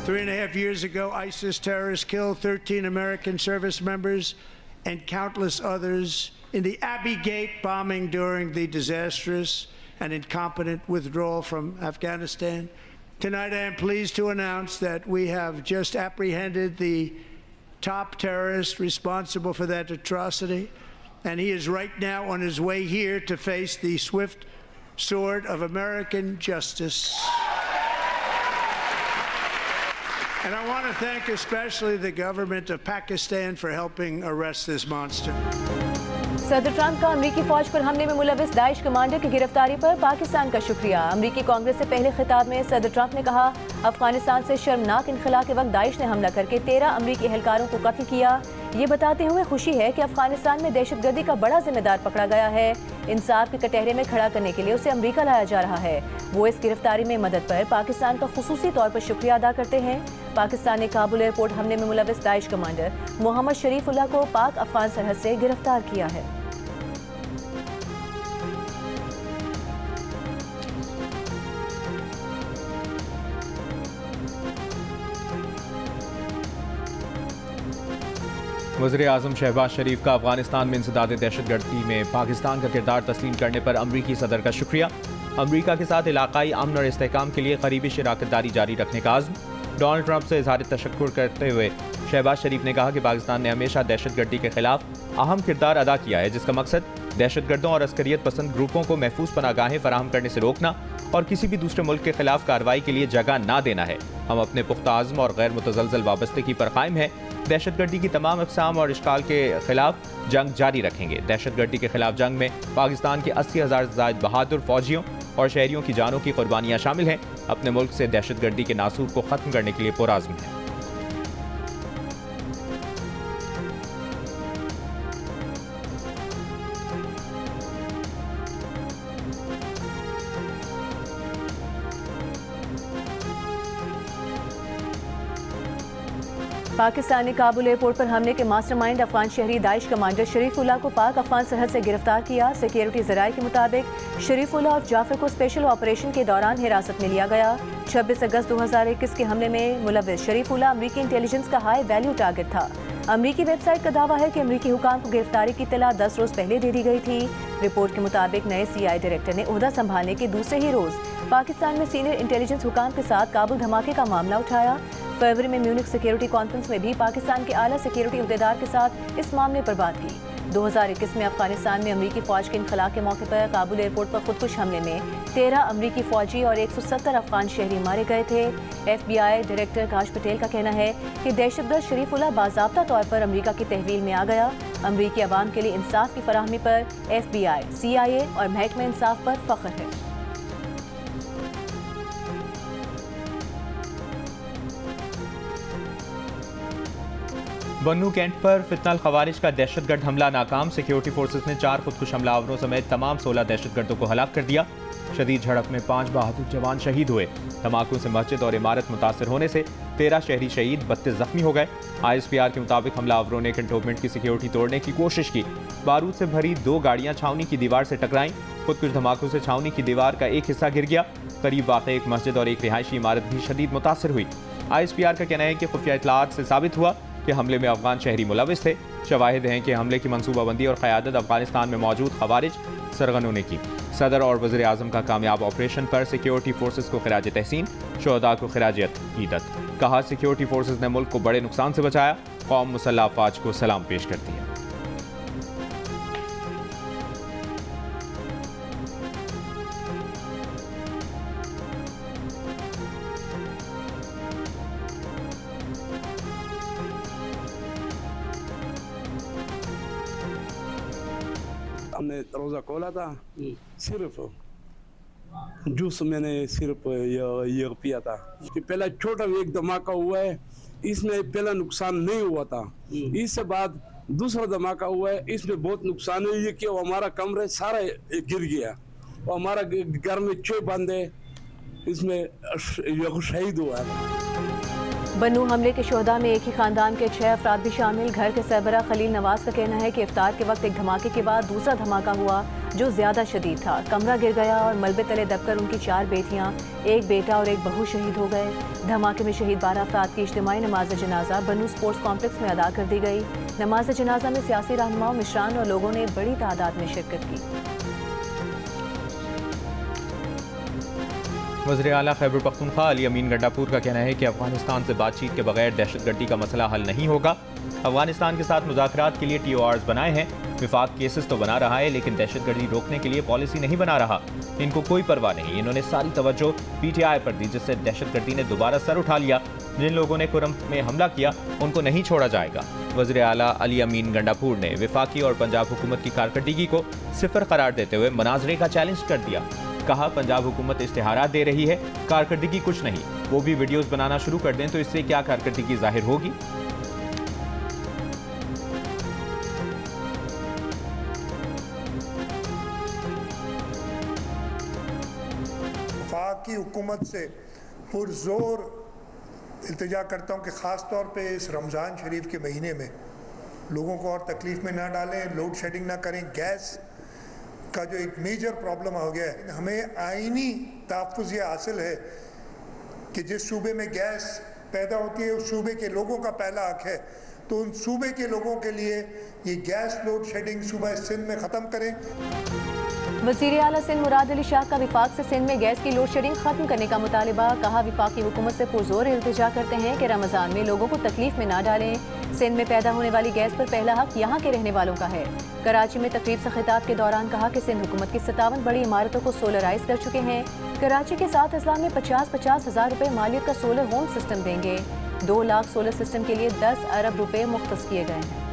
3.5 years ago, ISIS terrorists killed 13 American service members and countless others in the Abbey Gate bombing during the disastrous and incompetent withdrawal from Afghanistan. Tonight, I am pleased to announce that we have just apprehended the top terrorist responsible for that atrocity, and he is right now on his way here to face the swift sword of American justice. And I want to thank especially the government of Pakistan for helping arrest this monster. सदर Trump का अमरीकी फौज पर हमले में मुलविस Daesh commander की गिरफ्तारी पर पाकिस्तान का शुक्रिया। अमरीकी कांग्रेस से पहले खिताब में सदर ट्रंप ने कहा, अफगानिस्तान से शर्मनाक इनखला के वक्त दाइश ने हमला करके 13 अमरीकी एहलकारों को कत्ल किया। ये बताते हुए खुशी है कि अफगानिस्तान में दहशतगर्दी का बड़ा जिम्मेदार पकड़ा गया है। इंसाफ के कटहरे में खड़ा करने के लिए उसे अमरीका लाया जा रहा है। वो इस गिरफ्तारी में मदद पर पाकिस्तान का खुसूसी तौर पर शुक्रिया अदा करते हैं। पाकिस्तान ने काबुल एयरपोर्ट हमले में मुलविस दाइश कमांडर मोहम्मद शरीफुल्लाह को पाक अफगान सरहद से गिरफ्तार किया है। वज़ीर-ए-आज़म शहबाज शरीफ का अफगानिस्तान में इंसदाद दहशतगर्दी में पाकिस्तान का किरदार तस्लीम करने पर अमरीकी सदर का शुक्रिया। अमरीका के साथ इलाकाई अमन और इस्तेहकाम के लिए करीबी शराकतदारी जारी रखने का आज़्म। डोनाल्ड ट्रंप से इज़हार तशक्कुर करते हुए शहबाज शरीफ ने कहा कि पाकिस्तान ने हमेशा दहशतगर्दी के खिलाफ अहम किरदार अदा किया है, जिसका मकसद दहशतगर्दों और अस्करियत पसंद ग्रुपों को महफूज पनागाहें फराहम करने से रोकना और किसी भी दूसरे मुल्क के खिलाफ कार्रवाई के लिए जगह ना देना है। हम अपने पुख्ता आज़्म और गैर मुतज़लज़ल वाबस्तगी पर कायम हैं। दहशतगर्दी की तमाम अक़साम और इश्काल के खिलाफ जंग जारी रखेंगे। दहशतगर्दी के खिलाफ जंग में पाकिस्तान के 80,000 से ज़ायद बहादुर फौजियों और शहरियों की जानों की कुर्बानियाँ शामिल हैं। अपने मुल्क से दहशतगर्दी के नासूर को ख़त्म करने के लिए पुरआज़्म है। पाकिस्तान ने काबुल एयरपोर्ट पर हमले के मास्टरमाइंड अफगान शहरी दाइश कमांडर शरीफुल्लाह को पाक अफगान सरहद से गिरफ्तार किया। सिक्योरिटी ज़राए के मुताबिक शरीफुल्लाह और जाफर को स्पेशल ऑपरेशन के दौरान हिरासत में लिया गया। 26 अगस्त 2021 के हमले में मुलविस शरीफुल्लाह अमरीकी इंटेलिजेंस का हाई वैल्यू टारगेट था। अमरीकी वेबसाइट का दावा है कि अमरीकी हुकाम को गिरफ्तारी की इत्तला 10 रोज पहले दे दी गई थी। रिपोर्ट के मुताबिक नए CIA डायरेक्टर ने ओहदा संभालने के दूसरे ही रोज पाकिस्तान में सीनियर इंटेलिजेंस हुकाम के साथ काबुल धमाके का मामला उठाया। फरवरी में म्यूनिख सिक्योरिटी कॉन्फ्रेंस में भी पाकिस्तान के आला सिक्योरिटी अहदेदार के साथ इस मामले पर बात की। 2021 में अफगानिस्तान में अमरीकी फौज के इनखला के मौके पर काबुल एयरपोर्ट पर खुदकुश हमले में 13 अमरीकी फौजी और 170 अफगान शहरी मारे गए थे। FBI डायरेक्टर काश पटेल का कहना है कि दहशतगर्द शरीफुल्लाह बाज़ाब्ता तौर पर अमरीका की तहवील में आ गया। अमरीकी अवाम के लिए इंसाफ की फराहमी पर FBI, CIA और महकमा इंसाफ पर फख्र है। बन्नू कैंट पर फितनल खवारिज का दहशतगर्द हमला नाकाम। सिक्योरिटी फोर्सेस ने 4 खुदकुश हमलावरों समेत तमाम 16 दहशतगर्दों को हलाक कर दिया। शदीद झड़प में 5 बहादुर जवान शहीद हुए। धमाकों से मस्जिद और इमारत मुतासर होने से 13 शहरी शहीद, 32 जख्मी हो गए। ISPR के मुताबिक हमलावरों ने कंटोनमेंट की सिक्योरिटी तोड़ने की कोशिश की। बारूद से भरी 2 गाड़ियां छावनी की दीवार से टकराईं। खुदकुश धमाकों से छावनी की दीवार का एक हिस्सा गिर गया। करीब वाक़ एक मस्जिद और एक रिहायशी इमारत भी शदीद मुतासर हुई। ISPR का कहना है कि खुफिया इत्तलात से साबित हुआ कि हमले में अफगान शहरी मुलविस थे। शवाहिद हैं कि हमले की मंसूबाबंदी और क़यादत अफगानिस्तान में मौजूद खवारिज सरगनों ने की। सदर और वज़ीर-ए-आज़म का कामयाब ऑपरेशन पर सिक्योरिटी फोर्सेस को खिराज तहसीन, शुहदा को खिराज अक़ीदत। कहा, सिक्योरिटी फोर्सेस ने मुल्क को बड़े नुकसान से बचाया। कौम मुसल्लह अफ़वाज को सलाम पेश करती है। हमने रोज़ा खोला था, सिर्फ जूस मैंने सिर्फ ये पिया था। पहला छोटा एक धमाका हुआ है, इसमें पहला नुकसान नहीं हुआ था। इससे बाद दूसरा धमाका हुआ है, इसमें बहुत नुकसान है। ये कि हमारा कमरा सारा गिर गया और हमारा घर में 6 बंदे इसमें शहीद हुआ है। बन्नू हमले के शोहदा में एक ही खानदान के 6 अफराद भी शामिल। घर के सरबरा खलील नवाज का कहना है कि इफ्तार के वक्त एक धमाके के बाद दूसरा धमाका हुआ। जो ज्यादा शदीद था। कमरा गिर गया और मलबे तले दबकर उनकी 4 बेटियां, 1 बेटा और 1 बहू शहीद हो गए। धमाके में शहीद 12 अफराद की इज्तिमाई नमाज जनाजा बन्नू स्पोर्ट्स कॉम्प्लेक्स में अदा कर दी गई। नमाज जनाजा में सियासी रहनुमाओं, मिशरान और लोगों ने बड़ी तादाद में शिरकत की। वज़ीर आला खैबर पख्तूनख्वा अली अमीन गंडापुर का कहना है कि अफगानिस्तान से बातचीत के बगैर दहशतगर्दी का मसला हल नहीं होगा। अफगानिस्तान के साथ मुज़ाकरात के लिए TORs बनाए हैं। विफाक केसेस तो बना रहा है, लेकिन दहशतगर्दी रोकने के लिए पॉलिसी नहीं बना रहा। इनको कोई परवाह नहीं। इन्होंने सारी तवज्जो PTI पर दी, जिससे दहशतगर्दी ने दोबारा सर उठा लिया। जिन लोगों ने खुरम में हमला किया उनको नहीं छोड़ा जाएगा। वज़ीर आला अली अमीन गंडापुर ने विफाकी और पंजाब हुकूमत की कारकर्दगी को सिफर करार देते हुए मनाजरे का चैलेंज कर दिया। कहा, पंजाब हुकूमत इश्तिहारात दे रही है, कारकर्दगी कुछ नहीं। वो भी वीडियोस बनाना शुरू कर दें तो इससे क्या कारकर्दगी जाहिर होगी। वफाक की हुकूमत से पुरजोर इल्तिजा करता हूँ कि ख़ास तौर पे इस रमज़ान शरीफ के महीने में लोगों को और तकलीफ़ में ना डालें, लोड शेडिंग ना करें। गैस का जो एक मेजर प्रॉब्लम हो गया है, हमें आईनी तहफ़्फ़ुज़ ये हासिल है कि जिस सूबे में गैस पैदा होती है उस सूबे के लोगों का पहला हक है, तो उन सूबे के लोगों के लिए ये गैस लोड शेडिंग सूबा सिंध में ख़त्म करें। वज़ीर आला सिंध मुराद अली शाह का विफाक से सिंध में गैस की लोड शेडिंग खत्म करने का मुतालिबा। कहा, विफाकी हुकूमत से पुरजोर इल्तिजा करते हैं कि रमज़ान में लोगों को तकलीफ में ना डालें। सिंध में पैदा होने वाली गैस पर पहला हक यहाँ के रहने वालों का है। कराची में तकरीब से खिताब के दौरान कहा कि सिंध हुकूमत की 57 बड़ी इमारतों को सोलराइज कर चुके हैं। कराची के 7 अजला में 50-50 हज़ार रुपये मालियत का सोलर होम सिस्टम देंगे। 2 लाख सोलर सिस्टम के लिए 10 अरब रुपये मुख्तस किए गए हैं।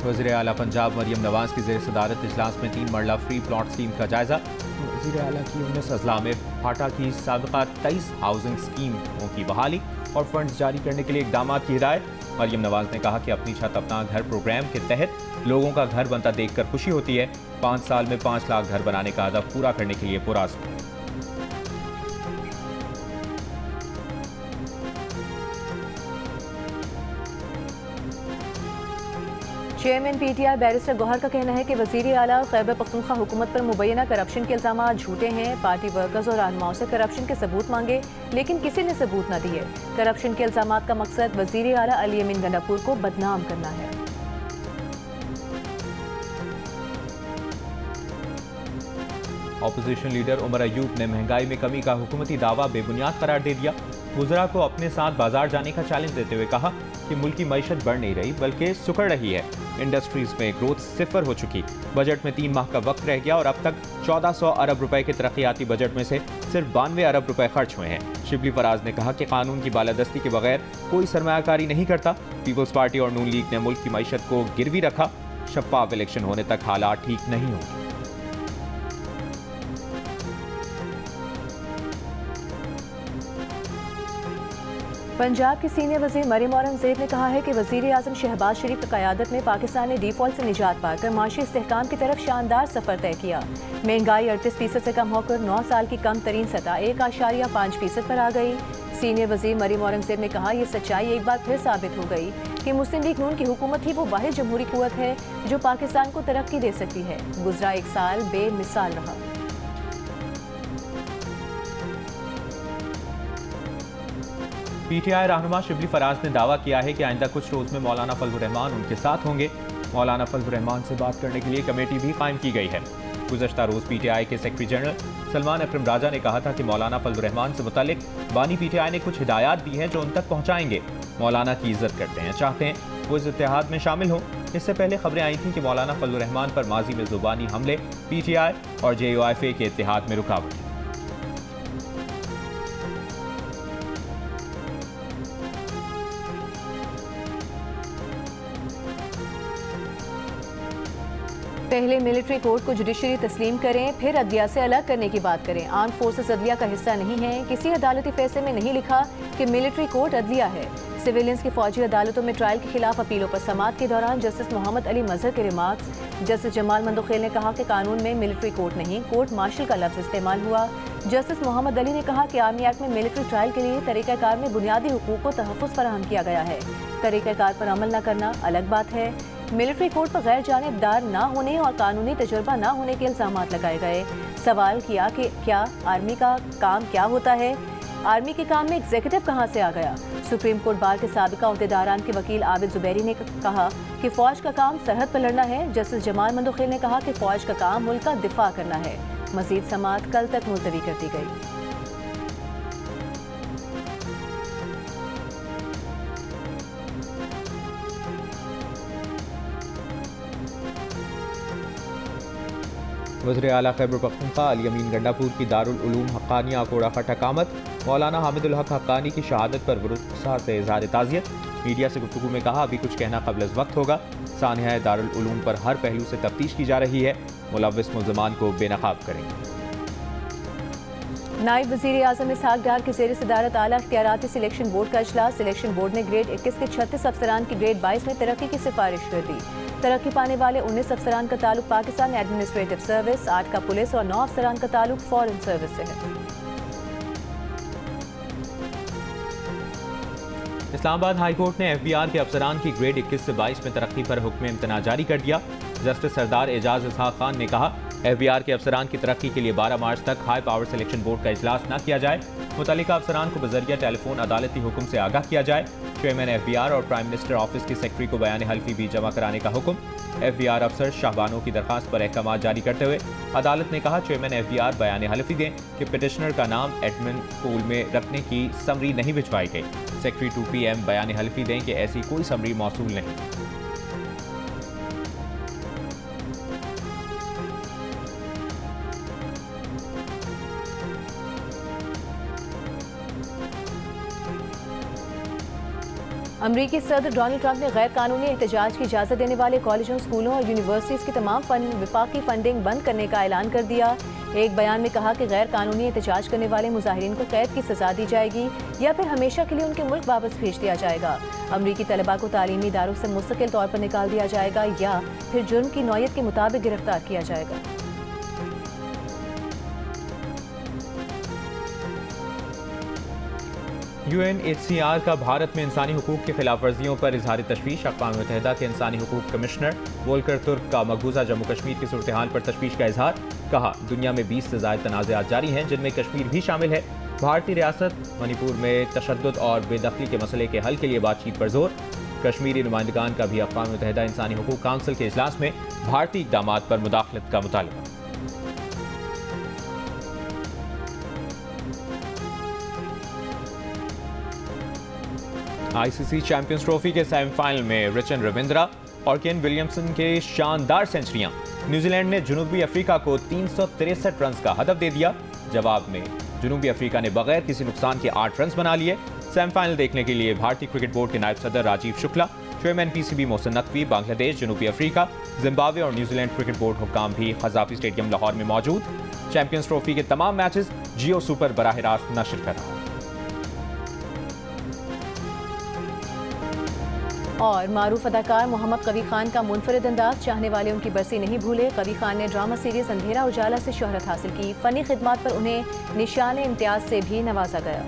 वज़ीर आला पंजाब मरियम नवाज की ज़ेर सदारत इजलास में 3 मरला फ्री प्लॉट स्कीम का जायजा। वज़ीर आला की 19 अजला में फाटा की साबिक़ा 23 हाउसिंग स्कीमों की बहाली और फंड्स जारी करने के लिए इक़दाम की हिदायत। मरियम नवाज ने कहा कि अपनी छत अपना घर प्रोग्राम के तहत लोगों का घर बनता देखकर खुशी होती है। 5 साल में 5 लाख घर बनाने का हदफ पूरा करने के लिए पुरअज़्म है। चेयरमैन PTI बैरिस्टर गौहर का कहना है कि वज़ीर आला और खैबर पख्तूनख्वा हुकूमत पर मुबैना करप्शन के इल्ज़ामात झूठे हैं। पार्टी वर्कर्स और रहनुमाओं से करप्शन के सबूत मांगे, लेकिन किसी ने सबूत न दिए। करप्शन के इल्ज़ामात का मकसद वज़ीर आला अली अमीन गंडापुर को बदनाम करना है। ऑपोजिशन लीडर उमर अयूब ने महंगाई में कमी का हुकूमती दावा बेबुनियाद करार दे दिया। वुज़रा को अपने साथ बाजार जाने का चैलेंज देते हुए कहा कि मुल्क की मईशत बढ़ नहीं रही बल्कि सुकड़ रही है। इंडस्ट्रीज में ग्रोथ सिफर हो चुकी। बजट में 3 माह का वक्त रह गया और अब तक 1400 अरब रुपए के तरक्याती बजट में से सिर्फ 92 अरब रुपए खर्च हुए हैं। शिबली फराज ने कहा कि कानून की बालादस्ती के बगैर कोई सरमायाकारी नहीं करता। पीपल्स पार्टी और नून लीग ने मुल्क की मईशत को गिरवी रखा। शफाफ इलेक्शन होने तक हालात ठीक नहीं होंगे। पंजाब की सीनियर वज़ीर मरियम औरंगज़ेब ने कहा है कि वज़ीर आज़म शहबाज शरीफ की क़यादत में पाकिस्तान ने डिफ़ॉल्ट से निजात पाकर माशी इस्तेहकाम की तरफ शानदार सफ़र तय किया। महंगाई 38% से कम होकर 9 साल की कम तरीन सतह 1.5% पर आ गई। सीनियर वज़ीर मरियम औरंगज़ेब ने कहा, ये सच्चाई एक बार फिर साबित हो गई कि मुस्लिम लीग नून की हुकूमत ही वो वाहिद जमहूरी क़ुव्वत है जो पाकिस्तान को तरक्की दे सकती है। गुज़रा 1 साल बेमिसाल रहा। PTI रहनुमा शिबली फराज ने दावा किया है कि आइंदा कुछ रोज़ में मौलाना फजलुर रहमान उनके साथ होंगे। मौलाना फजलुर रहमान से बात करने के लिए कमेटी भी कायम की गई है। गुज़श्ता रोज़ PTI के सेक्रेटरी जनरल सलमान अकरम राजा ने कहा था कि मौलाना फजलुर रहमान से मुतालिक बानी PTI ने कुछ हिदायत दी हैं जो उन तक पहुँचाएंगे। मौलाना की इज्जत करते हैं, चाहते हैं वो इस इत्तेहाद में शामिल हों। इससे पहले खबरें आई थीं कि मौलाना फजलुर रहमान पर माजी में ज़ुबानी हमले PTI और JUIFA के इत्तेहाद में रुकावट है। पहले मिलिट्री कोर्ट को जुडिशरी तस्लीम करें, फिर अदलिया से अलग करने की बात करें। आर्म फोर्सेस अदलिया का हिस्सा नहीं है। किसी अदालती फैसले में नहीं लिखा कि मिलिट्री कोर्ट अदलिया है। सिविलियंस की फौजी अदालतों में ट्रायल के खिलाफ अपीलों पर समाअत के दौरान जस्टिस मोहम्मद अली मजहर के रिमार्क्स। जस्टिस जमाल मंदोखेल ने कहा कि कानून में मिलिट्री कोर्ट नहीं, कोर्ट मार्शल का लफ्ज इस्तेमाल हुआ। जस्टिस मोहम्मद अली ने कहा कि आर्मी एक्ट में मिलिट्री ट्रायल के लिए तरीक़ाकार में बुनियादी हुकूक को तहफ़्फ़ुज़ फराहम किया गया है। तरीक़ाकार पर अमल न करना अलग बात है। मिलिट्री कोर्ट पर गैर जानिबदार न होने और कानूनी तजुर्बा न होने के इल्ज़ामात लगाए गए। सवाल किया कि क्या आर्मी का काम क्या होता है, आर्मी के काम में एग्जीक्यूटिव कहां से आ गया। सुप्रीम कोर्ट बार के साबिका अहदेदारान के वकील आबिद जुबैरी ने कहा कि फ़ौज का काम सरहद पर लड़ना है। जस्टिस जमाल मंदोखेल ने कहा कि फ़ौज का काम मुल्क का दिफा करना है। मज़ीद समाअत कल तक मुलतवी कर दी गई। वज़ीर आला खैबर पख्तूनख्वा अली अमीन गंडापुर की दारुल उलूम हक्कानिया कोड़ा खटक आमद। मौलाना हामिदुल हक हक्कानी की शहादत पर वरुसा से इज़हार ताज़ियत। मीडिया से गुफ्तगू में कहा अभी कुछ कहना क़ब्ल अज़ वक्त होगा। सानिया दारुल उलूम पर हर पहलू से तफ्तीश की जा रही है। मुलव्विस मुल्ज़मान को बेनकाब करेंगे। नायब वज़ीर आज़म इसहाक डार की ज़ेर सदारत आला इख्तियाराती सिलेक्शन बोर्ड का इजलास। सिलेक्शन बोर्ड ने ग्रेड 21 के 36 अफसरान की ग्रेड 22 में तरक्की की सिफारिश कर दी। तरक्की पाने वाले 19 अफसरान का ताल्लुक पाकिस्तान एडमिनिस्ट्रेटिव सर्विस, 8 का पुलिस और 9 अफसरान का ताल्लुक फॉरेन सर्विस से है। इस्लामाबाद हाई कोर्ट ने FBR के अफसरान की ग्रेड 21 से 22 में तरक्की पर हुक्म इम्तना जारी कर दिया। जस्टिस सरदार एजाज इसहाक खान ने कहा FBR के अफसरान की तरक्की के लिए 12 मार्च तक हाई पावर सिलेक्शन बोर्ड का इजलास न किया जाए। मुतल्लिका अफसरान को बजरिया टेलीफोन अदालती हुक्म से आगाह किया जाए। चेयरमैन FBR और प्राइम मिनिस्टर ऑफिस की सेक्रेटरी को बयान हल्फी भी जमा कराने का हुक्म। FBR अफसर शाहबानों की दरखास्त पर अहकाम जारी करते हुए अदालत ने कहा चेयरमैन FBR बयान हल्फी दें कि पिटिशनर का नाम एडमिन पूल में रखने की समरी नहीं भिजवाई गई। सेक्रेटरी 2PM बयान हल्फी दें कि ऐसी कोई समरी मौसूल नहीं। अमरीकी सदर डोनाल्ड ट्रंप ने गैर कानूनी एहतजाज की इजाज़त देने वाले कॉलेजों, स्कूलों और यूनिवर्सिटीज़ की तमाम वफाकी फंडिंग बंद करने का ऐलान कर दिया। एक बयान में कहा कि गैर कानूनी एहतजाज करने वाले मुजाहिरीन को कैद की सज़ा दी जाएगी या फिर हमेशा के लिए उनके मुल्क वापस भेज दिया जाएगा। अमरीकी तलबा को तालीमी इदारों से मुस्तकिल तौर पर निकाल दिया जाएगा या फिर जुर्म की नौयत के मुताबिक गिरफ्तार किया जाएगा। UNHCR का भारत में इंसानी हुकूक की खिलाफ वर्जियों पर इजहार तशवीश। अक़वाम मुत्तहिदा के इंसानी हुकूक कमिश्नर वोल्कर तुर्क का मकबूजा जम्मू कश्मीर की सूरत हाल पर तशवीश का इजहार। कहा दुनिया में 20 से ज़ायद तनाज़ात जारी हैं जिनमें कश्मीर भी शामिल है। भारतीय रियासत मणिपुर में तशद्दुद और बेदखली के मसले के हल के लिए बातचीत पर जोर। कश्मीरी नुमाइंदगान का भी अक़वाम मुत्तहिदा इंसानी हुकूक काउंसिल के इजलास में भारतीय इक़दामात पर मुदाखलत का मुतालबा। ICC चैंपियंस ट्रॉफी के सेमीफाइनल में रिचन रविंद्रा और केन विलियमसन के शानदार सेंचुरियां। न्यूजीलैंड ने जनूबी अफ्रीका को 363 रन का हदफ दे दिया। जवाब में जनूबी अफ्रीका ने बगैर किसी नुकसान के 8 रन बना लिए। सेमीफाइनल देखने के लिए भारतीय क्रिकेट बोर्ड के नायब सदर राजीव शुक्ला, चेयरमैन PCB मोहसिन नकवी, बांग्लादेश, जनूबी अफ्रीका, जिम्बाब्वे और न्यूजीलैंड क्रिकेट बोर्ड हुक्काम भी क़ज़ाफ़ी स्टेडियम लाहौर में मौजूद। चैंपियंस ट्रॉफी के तमाम मैचेस जियो सुपर बराह रास्त नशर कर रहा है। और मारूफ अदाकार मोहम्मद कवी खान का मुनफरिद अंदाज, चाहने वाले उनकी बरसी नहीं भूले। कवी खान ने ड्रामा सीरीज अंधेरा उजाला से शोहरत हासिल की। फनी खिदमात पर उन्हें निशान इम्तियाज से भी नवाजा गया।